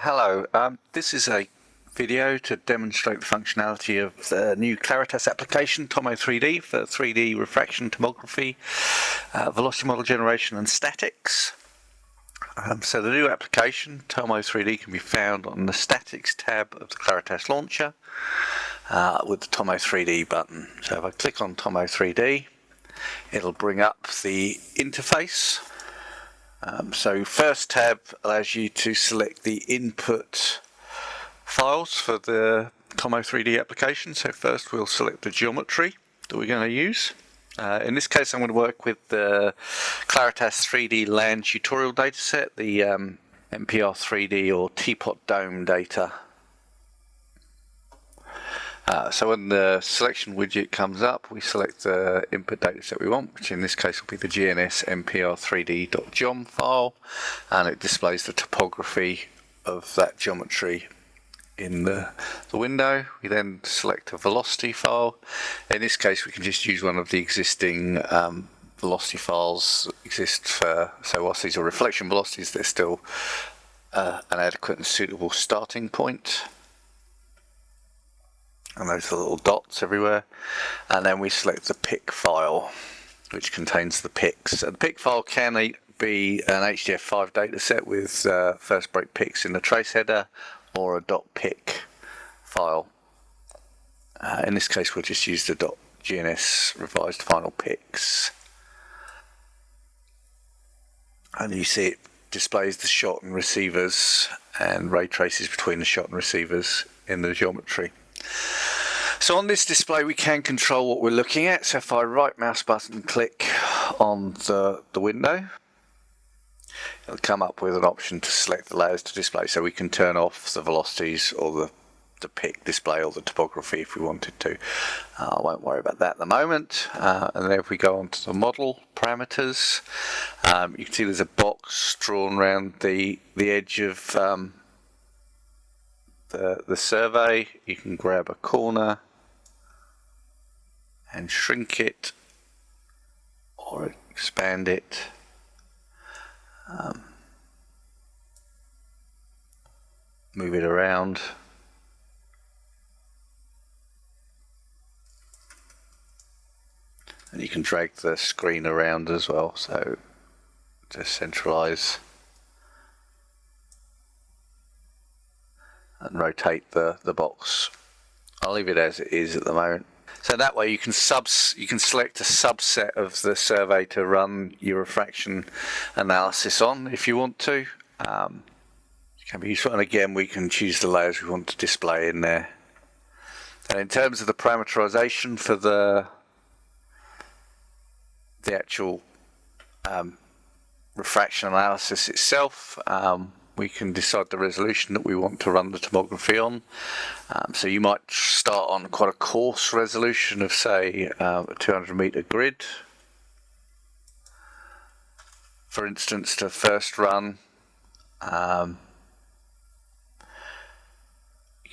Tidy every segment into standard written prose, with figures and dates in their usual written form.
Hello, this is a video to demonstrate the functionality of the new Claritas application, Tomo3D, for 3D refraction tomography, velocity model generation and statics. So the new application, Tomo3D, can be found on the Statics tab of the Claritas launcher with the Tomo3D button. So if I click on Tomo3D, it'll bring up the interface. So first tab allows you to select the input files for the Tomo3D application. So first we'll select the geometry that we're going to use. In this case I'm going to work with the Claritas 3D land tutorial dataset, the MPR3D or Teapot Dome data. So when the selection widget comes up, we select the input dataset we want, which in this case will be the GNS MPR3D.geom file, and it displays the topography of that geometry in the window. We then select a velocity file. In this case we can just use one of the existing velocity files that exist for, so whilst these are reflection velocities, they're still an adequate and suitable starting point. And those are little dots everywhere. And then we select the pic file, which contains the pics. And the pic file can be an HDF5 dataset with first break pics in the trace header, or a .pic file. In this case we'll just use the .gns revised final pics. And you see it displays the shot and receivers and ray traces between the shot and receivers in the geometry. So on this display we can control what we're looking at. So if I right mouse button click on the window, it'll come up with an option to select the layers to display, so we can turn off the velocities or the pic display or the topography if we wanted to. I won't worry about that at the moment. And then if we go on to the model parameters, you can see there's a box drawn around the edge of the survey. You can grab a corner and shrink it or expand it. Move it around. And you can drag the screen around as well, so to centralize and rotate the box. I'll leave it as it is at the moment. So that way you can select a subset of the survey to run your refraction analysis on if you want to. It can be useful, and again we can choose the layers we want to display in there. And in terms of the parameterization for the actual refraction analysis itself, we can decide the resolution that we want to run the tomography on. So you might start on quite a coarse resolution of, say, a 200 meter grid, for instance, to first run. You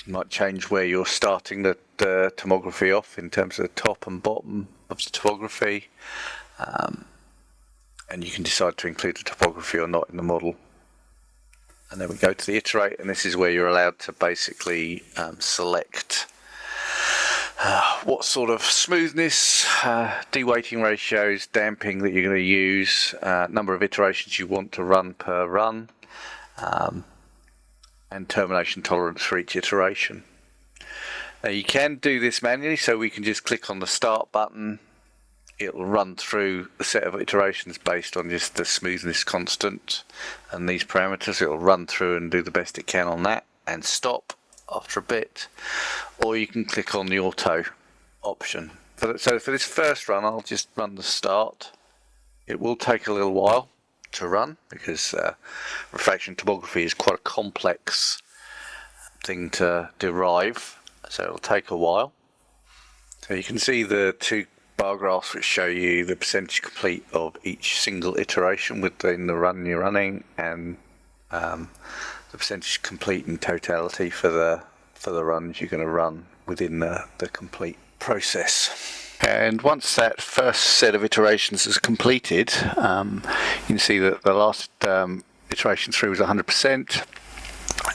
might change where you're starting the tomography off in terms of the top and bottom of the topography, and you can decide to include the topography or not in the model. And then we go to the iterate, and this is where you're allowed to basically select what sort of smoothness, deweighting ratios, damping that you're going to use, number of iterations you want to run per run, and termination tolerance for each iteration. Now you can do this manually, so we can just click on the start button. It'll run through a set of iterations based on just the smoothness constant and these parameters. It'll run through and do the best it can on that and stop after a bit. Or you can click on the auto option. So for this first run, I'll just run the start. It will take a little while to run because refraction tomography is quite a complex thing to derive, so it'll take a while. So you can see the two bar graphs which show you the percentage complete of each single iteration within the run you're running, and the percentage complete in totality for the runs you're going to run within the complete process. And once that first set of iterations is completed, you can see that the last iteration through was 100%,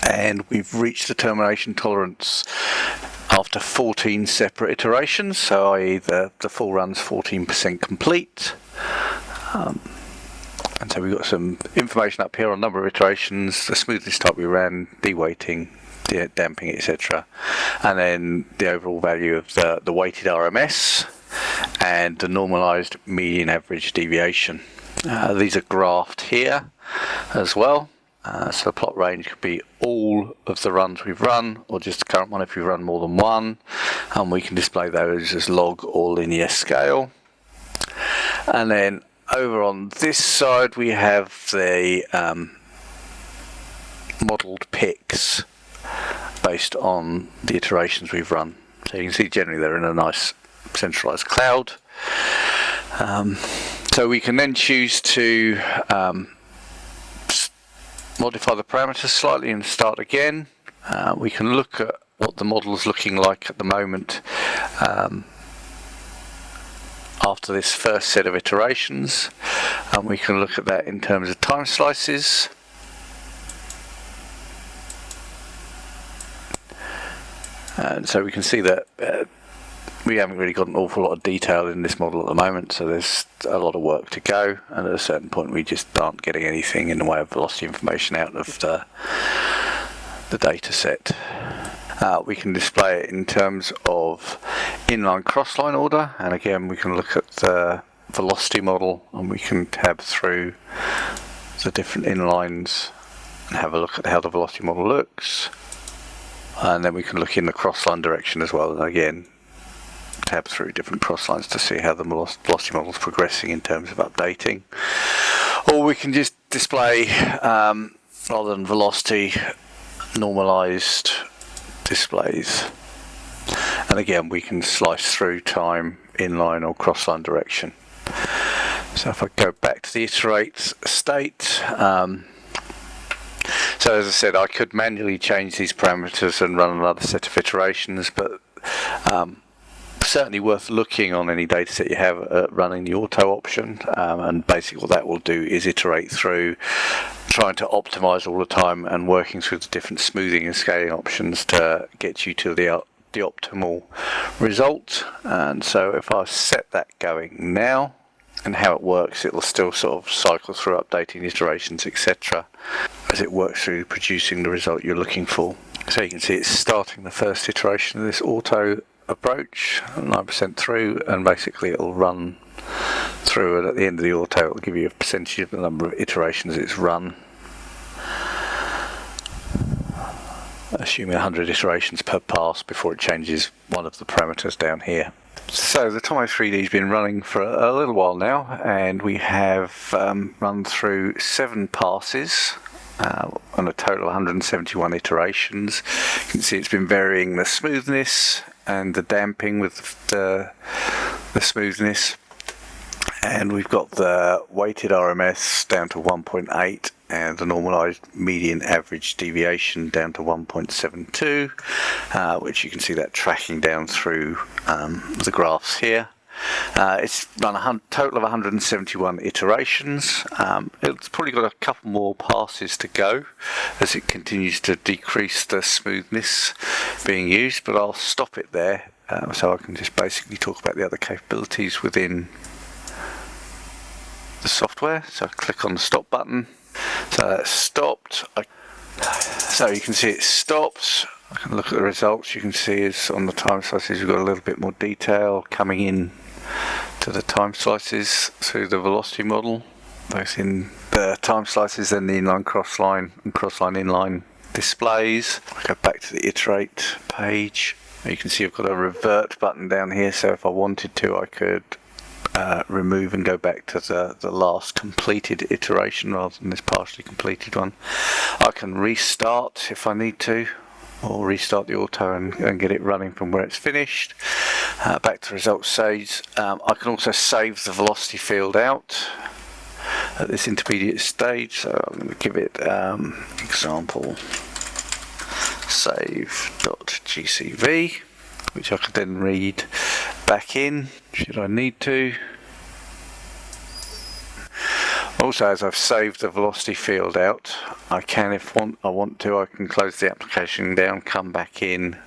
and we've reached the termination tolerance after 14 separate iterations, so i.e. the full run's 14% complete. And so we've got some information up here on number of iterations, the smoothness type we ran, deweighting, damping, etc. And then the overall value of the weighted RMS and the normalized median average deviation. These are graphed here as well. So the plot range could be all of the runs we've run, or just the current one if we've run more than one, and we can display those as log or linear scale. And then over on this side we have the modelled picks based on the iterations we've run. So you can see generally they're in a nice centralised cloud. So we can then choose to modify the parameters slightly and start again. We can look at what the model is looking like at the moment after this first set of iterations, and we can look at that in terms of time slices. And so we can see that we haven't really got an awful lot of detail in this model at the moment, so there's a lot of work to go, and at a certain point we just aren't getting anything in the way of velocity information out of the data set. We can display it in terms of inline crossline order, and again we can look at the velocity model and we can tab through the different inlines and have a look at how the velocity model looks, and then we can look in the crossline direction as well, and again tab through different crosslines to see how the velocity model is progressing in terms of updating. Or we can just display rather than velocity, normalized displays, and again we can slice through time, inline or crossline direction. So if I go back to the iterate state, so as I said, I could manually change these parameters and run another set of iterations, but certainly worth looking on any dataset you have at running the auto option, and basically what that will do is iterate through trying to optimize all the time and working through the different smoothing and scaling options to get you to the optimal result. And so if I set that going now, and how it works, it will still sort of cycle through updating iterations, etc., as it works through producing the result you're looking for. So you can see it's starting the first iteration of this auto approach, 9% through, and basically it will run through, and at the end of the auto it will give you a percentage of the number of iterations it's run, assuming 100 iterations per pass before it changes one of the parameters down here. So the Tomo3D has been running for a little while now, and we have run through 7 passes on a total of 171 iterations. You can see it's been varying the smoothness and the damping with the smoothness, and we've got the weighted RMS down to 1.8 and the normalized median average deviation down to 1.72, which you can see that tracking down through the graphs here. It's run a total of 171 iterations. It's probably got a couple more passes to go as it continues to decrease the smoothness being used, but I'll stop it there so I can just basically talk about the other capabilities within the software. So I click on the stop button. So that's stopped. So you can see it stopped. I can look at the results. You can see is on the time slices we've got a little bit more detail coming in to the time slices through the velocity model, both in the time slices and the inline crossline and crossline inline displays. I go back to the iterate page. You can see I've got a revert button down here, so if I wanted to I could remove and go back to the last completed iteration rather than this partially completed one. I can restart if I need to, or restart the auto and get it running from where it's finished. Back to results saves. I can also save the velocity field out at this intermediate stage, so I'm going to give it example save.gcv, which I could then read back in should I need to. Also, as I've saved the velocity field out, I can, if I want to, I can close the application down, come back in,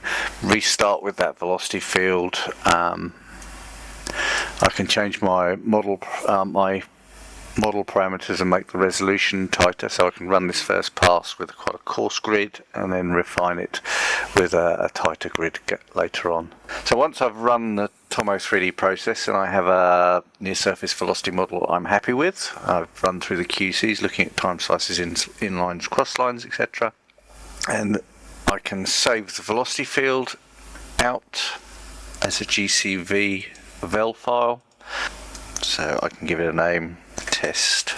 restart with that velocity field. I can change my model parameters and make the resolution tighter, so I can run this first pass with quite a coarse grid and then refine it with a tighter grid later on. So once I've run the Tomo3D process and I have a near surface velocity model I'm happy with, I've run through the QCs looking at time slices, inlines, cross lines, etc. And I can save the velocity field out as a GCV vel file. So I can give it a name, test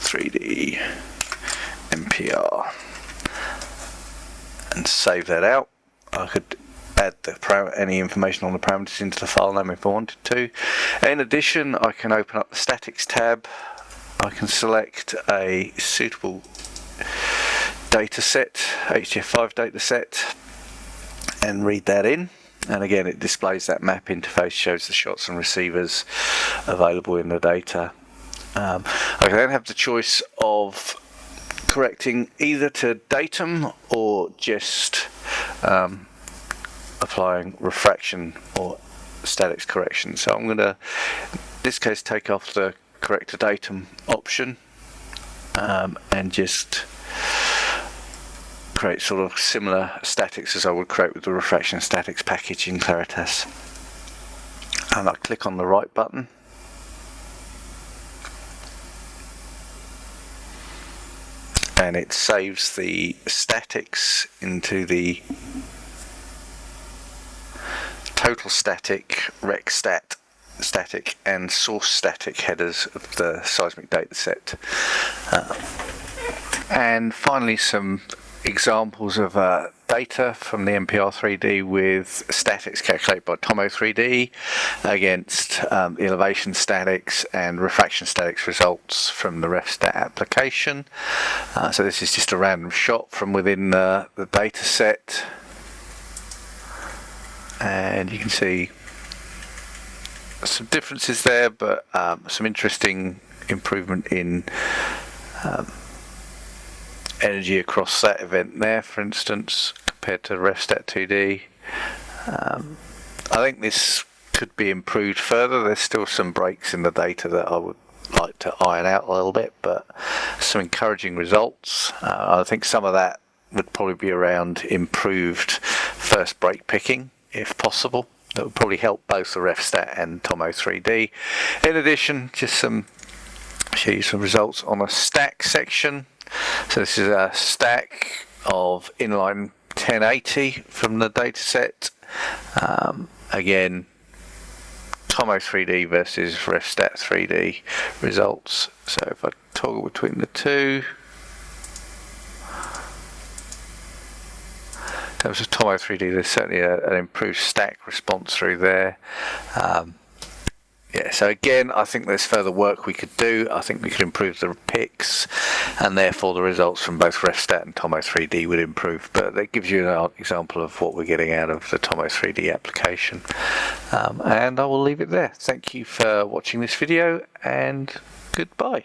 3D MPR, and save that out. I could add any information on the parameters into the file name if I wanted to. In addition, I can open up the statics tab. I can select a suitable dataset, HDF5 dataset, and read that in. And again, it displays that map interface, shows the shots and receivers available in the data. I then have the choice of correcting either to datum or just applying refraction or statics correction. So I'm going to, in this case, take off the correct to datum option and just create sort of similar statics as I would create with the refraction statics package in Claritas. And I click on the right button, and it saves the statics into the total static, rec stat, static and source static headers of the seismic dataset. And finally, some examples of data from the MPR3D with statics calculated by Tomo3D against elevation statics and refraction statics results from the RefStat application. So this is just a random shot from within the data set, and you can see some differences there, but some interesting improvement in energy across that event there, for instance, compared to RefStat 2D. I think this could be improved further. There's still some breaks in the data that I would like to iron out a little bit, but some encouraging results. I think some of that would probably be around improved first break picking, if possible. That would probably help both the RefStat and Tomo3D. In addition, just show you some results on a stack section. So this is a stack of inline 1080 from the dataset. Again, Tomo3D versus RefStat 3D results. So if I toggle between the two, in terms of Tomo3D, there's certainly an improved stack response through there. Yeah, so again, I think there's further work we could do. I think we could improve the picks, and therefore the results from both RefStat and Tomo3D would improve. But that gives you an example of what we're getting out of the Tomo3D application. And I will leave it there. Thank you for watching this video, and goodbye.